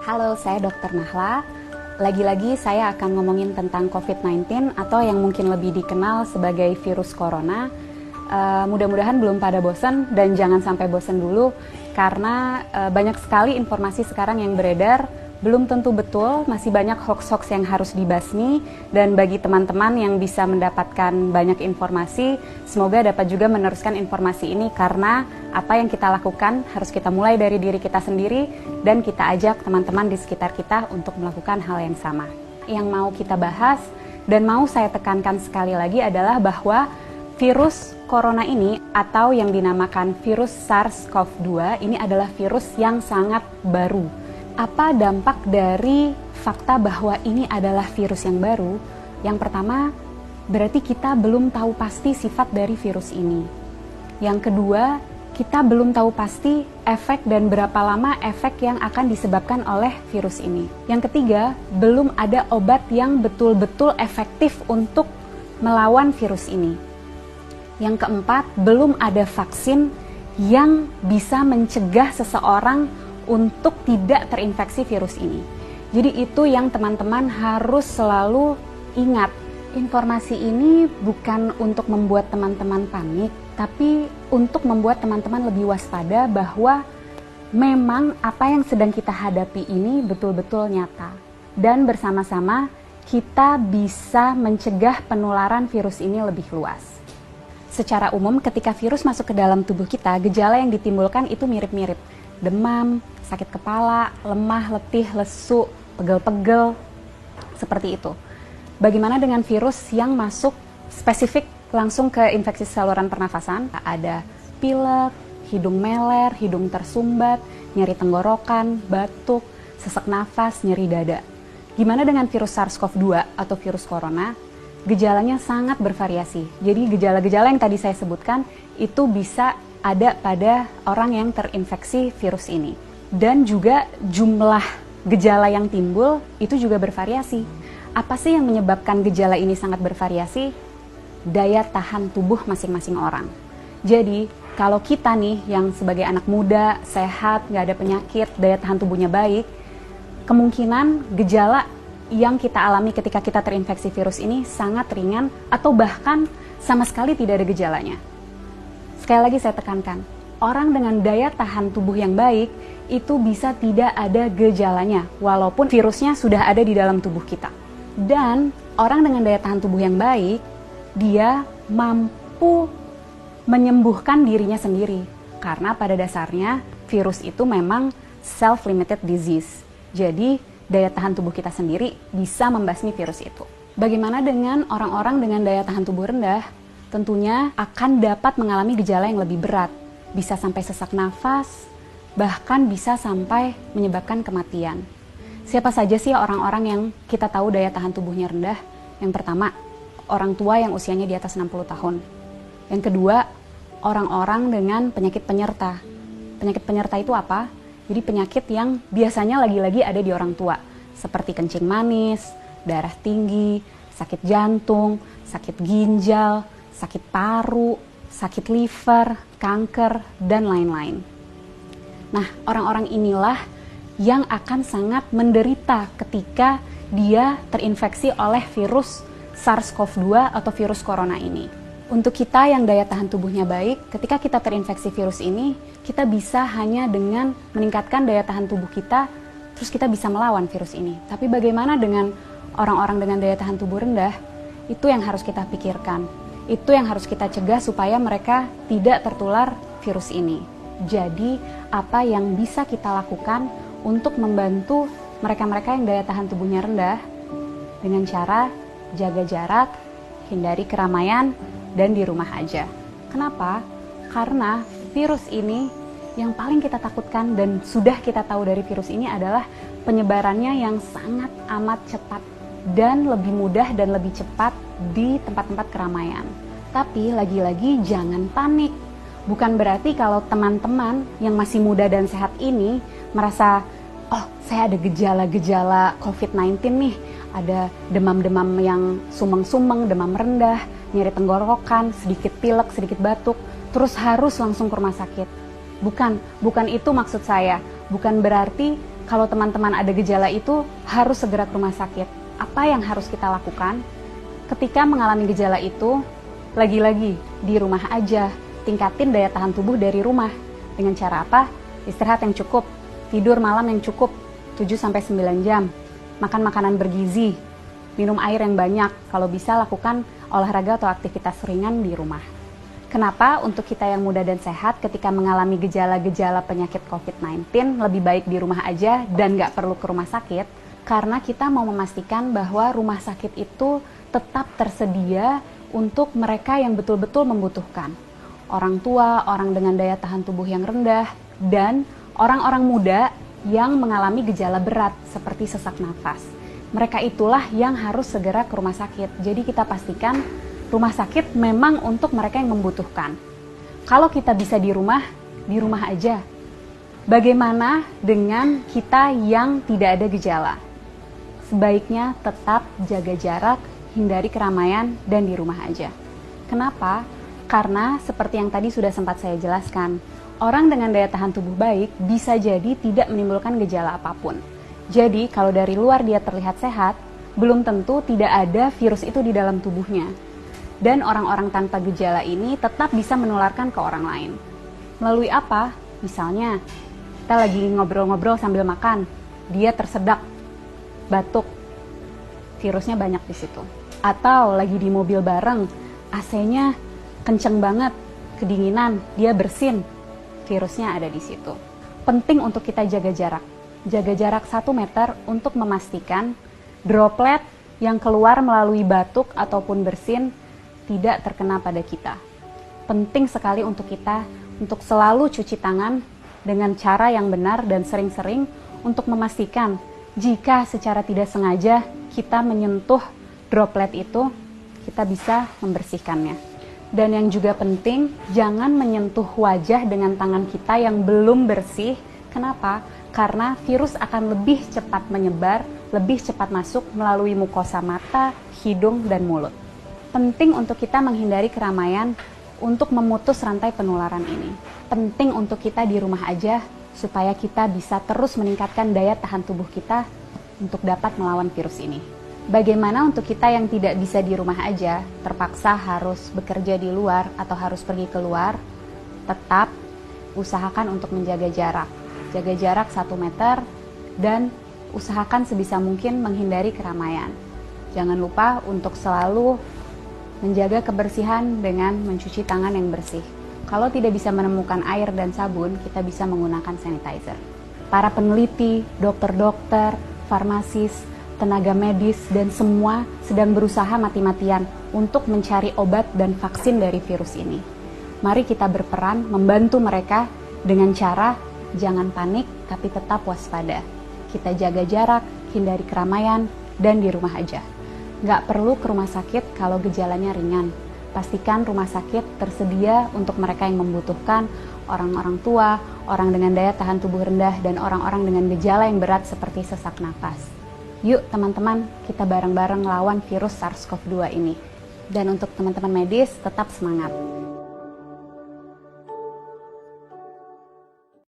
Halo, saya Dr. Nahla. Lagi-lagi saya akan ngomongin tentang COVID-19 atau yang mungkin lebih dikenal sebagai virus corona. Mudah-mudahan belum pada bosan dan jangan sampai bosan dulu karena banyak sekali informasi sekarang yang beredar, belum tentu betul, masih banyak hoax-hoax yang harus dibasmi, dan bagi teman-teman yang bisa mendapatkan banyak informasi, semoga dapat juga meneruskan informasi ini karena apa yang kita lakukan harus kita mulai dari diri kita sendiri dan kita ajak teman-teman di sekitar kita untuk melakukan hal yang sama. Yang mau kita bahas dan mau saya tekankan sekali lagi adalah bahwa virus corona ini atau yang dinamakan virus SARS-CoV-2 ini adalah virus yang sangat baru. Apa dampak dari fakta bahwa ini adalah virus yang baru? Yang pertama, berarti kita belum tahu pasti sifat dari virus ini. Yang kedua, kita belum tahu pasti efek dan berapa lama efek yang akan disebabkan oleh virus ini. Yang ketiga, belum ada obat yang betul-betul efektif untuk melawan virus ini. Yang keempat, belum ada vaksin yang bisa mencegah seseorang untuk tidak terinfeksi virus ini. Jadi itu yang teman-teman harus selalu ingat. Informasi ini bukan untuk membuat teman-teman panik, tapi untuk membuat teman-teman lebih waspada bahwa memang apa yang sedang kita hadapi ini betul-betul nyata. Dan bersama-sama kita bisa mencegah penularan virus ini lebih luas. Secara umum ketika virus masuk ke dalam tubuh kita, gejala yang ditimbulkan itu mirip-mirip. Demam, sakit kepala, lemah, letih, lesu, pegel-pegel, seperti itu. Bagaimana dengan virus yang masuk spesifik langsung ke infeksi saluran pernafasan? Ada pilek, hidung meler, hidung tersumbat, nyeri tenggorokan, batuk, sesak nafas, nyeri dada. Gimana dengan virus SARS-CoV-2 atau virus corona? Gejalanya sangat bervariasi. Jadi gejala-gejala yang tadi saya sebutkan itu bisa ada pada orang yang terinfeksi virus ini. Dan juga jumlah gejala yang timbul itu juga bervariasi. Apa sih yang menyebabkan gejala ini sangat bervariasi? Daya tahan tubuh masing-masing orang. Jadi kalau kita nih yang sebagai anak muda, sehat, nggak ada penyakit, daya tahan tubuhnya baik, kemungkinan gejala yang kita alami ketika kita terinfeksi virus ini sangat ringan atau bahkan sama sekali tidak ada gejalanya. Sekali lagi saya tekankan, orang dengan daya tahan tubuh yang baik itu bisa tidak ada gejalanya walaupun virusnya sudah ada di dalam tubuh kita. Dan orang dengan daya tahan tubuh yang baik, dia mampu menyembuhkan dirinya sendiri karena pada dasarnya virus itu memang self-limited disease. Jadi daya tahan tubuh kita sendiri bisa membasmi virus itu. Bagaimana dengan orang-orang dengan daya tahan tubuh rendah? Tentunya akan dapat mengalami gejala yang lebih berat, bisa sampai sesak nafas, bahkan bisa sampai menyebabkan kematian. Siapa saja sih orang-orang yang kita tahu daya tahan tubuhnya rendah? Yang pertama, orang tua yang usianya di atas 60 tahun. Yang kedua, orang-orang dengan penyakit penyerta. Penyakit penyerta itu apa? Jadi penyakit yang biasanya lagi-lagi ada di orang tua, seperti kencing manis, darah tinggi, sakit jantung, sakit ginjal, sakit paru, sakit liver, kanker, dan lain-lain. Nah, orang-orang inilah yang akan sangat menderita ketika dia terinfeksi oleh virus SARS-CoV-2 atau virus corona ini. Untuk kita yang daya tahan tubuhnya baik, ketika kita terinfeksi virus ini, kita bisa hanya dengan meningkatkan daya tahan tubuh kita, terus kita bisa melawan virus ini. Tapi bagaimana dengan orang-orang dengan daya tahan tubuh rendah? Itu yang harus kita pikirkan. Itu yang harus kita cegah supaya mereka tidak tertular virus ini. Jadi, apa yang bisa kita lakukan untuk membantu mereka-mereka yang daya tahan tubuhnya rendah? Dengan cara jaga jarak, hindari keramaian, dan di rumah aja. Kenapa? Karena virus ini yang paling kita takutkan dan sudah kita tahu dari virus ini adalah penyebarannya yang sangat amat cepat dan lebih mudah dan lebih cepat di tempat-tempat keramaian. Tapi lagi-lagi jangan panik. Bukan berarti kalau teman-teman yang masih muda dan sehat ini merasa, oh saya ada gejala-gejala COVID-19 nih, ada demam-demam yang sumeng-sumeng, demam rendah, nyeri tenggorokan, sedikit pilek, sedikit batuk, terus harus langsung ke rumah sakit. Bukan itu maksud saya. Bukan berarti Kalau teman-teman ada gejala itu, harus segera ke rumah sakit. Apa yang harus kita lakukan? Ketika mengalami gejala itu, lagi-lagi di rumah aja, tingkatin daya tahan tubuh dari rumah. Dengan cara apa? Istirahat yang cukup, tidur malam yang cukup, 7-9 jam, makan makanan bergizi, minum air yang banyak, kalau bisa lakukan olahraga atau aktivitas ringan di rumah. Kenapa untuk kita yang muda dan sehat ketika mengalami gejala-gejala penyakit COVID-19 lebih baik di rumah aja dan nggak perlu ke rumah sakit? Karena kita mau memastikan bahwa rumah sakit itu tetap tersedia untuk mereka yang betul-betul membutuhkan. Orang tua, orang dengan daya tahan tubuh yang rendah, dan orang-orang muda yang mengalami gejala berat seperti sesak nafas. Mereka itulah yang harus segera ke rumah sakit. Jadi kita pastikan rumah sakit memang untuk mereka yang membutuhkan. Kalau kita bisa di rumah aja. Bagaimana dengan kita yang tidak ada gejala? Sebaiknya tetap jaga jarak, hindari keramaian, dan di rumah aja. Kenapa? Karena seperti yang tadi sudah sempat saya jelaskan, orang dengan daya tahan tubuh baik bisa jadi tidak menimbulkan gejala apapun. Jadi kalau dari luar dia terlihat sehat, belum tentu tidak ada virus itu di dalam tubuhnya. Dan orang-orang tanpa gejala ini tetap bisa menularkan ke orang lain. Melalui apa? Misalnya, kita lagi ngobrol-ngobrol sambil makan, dia tersedak, batuk, virusnya banyak di situ. Atau lagi di mobil bareng, AC-nya kenceng banget, kedinginan, dia bersin, virusnya ada di situ. Penting untuk kita jaga jarak. Jaga jarak 1 meter untuk memastikan droplet yang keluar melalui batuk ataupun bersin tidak terkena pada kita. Penting sekali untuk kita untuk selalu cuci tangan dengan cara yang benar dan sering-sering untuk memastikan jika secara tidak sengaja kita menyentuh droplet itu, kita bisa membersihkannya. Dan yang juga penting, jangan menyentuh wajah dengan tangan kita yang belum bersih. Kenapa? Karena virus akan lebih cepat menyebar, lebih cepat masuk melalui mukosa mata, hidung, dan mulut. Penting untuk kita menghindari keramaian untuk memutus rantai penularan ini. Penting untuk kita di rumah aja supaya kita bisa terus meningkatkan daya tahan tubuh kita untuk dapat melawan virus ini. Bagaimana untuk kita yang tidak bisa di rumah aja, terpaksa harus bekerja di luar atau harus pergi keluar, tetap usahakan untuk menjaga jarak. Jaga jarak 1 meter dan usahakan sebisa mungkin menghindari keramaian. Jangan lupa untuk selalu menjaga kebersihan dengan mencuci tangan yang bersih. Kalau tidak bisa menemukan air dan sabun, kita bisa menggunakan sanitizer. Para peneliti, dokter-dokter, farmasis, tenaga medis, dan semua sedang berusaha mati-matian untuk mencari obat dan vaksin dari virus ini. Mari kita berperan membantu mereka dengan cara jangan panik tapi tetap waspada. Kita jaga jarak, hindari keramaian, dan di rumah aja. Nggak perlu ke rumah sakit kalau gejalanya ringan. Pastikan rumah sakit tersedia untuk mereka yang membutuhkan, orang-orang tua, orang dengan daya tahan tubuh rendah, dan orang-orang dengan gejala yang berat seperti sesak napas. Yuk teman-teman, kita bareng-bareng lawan virus SARS-CoV-2 ini. Dan untuk teman-teman medis, tetap semangat.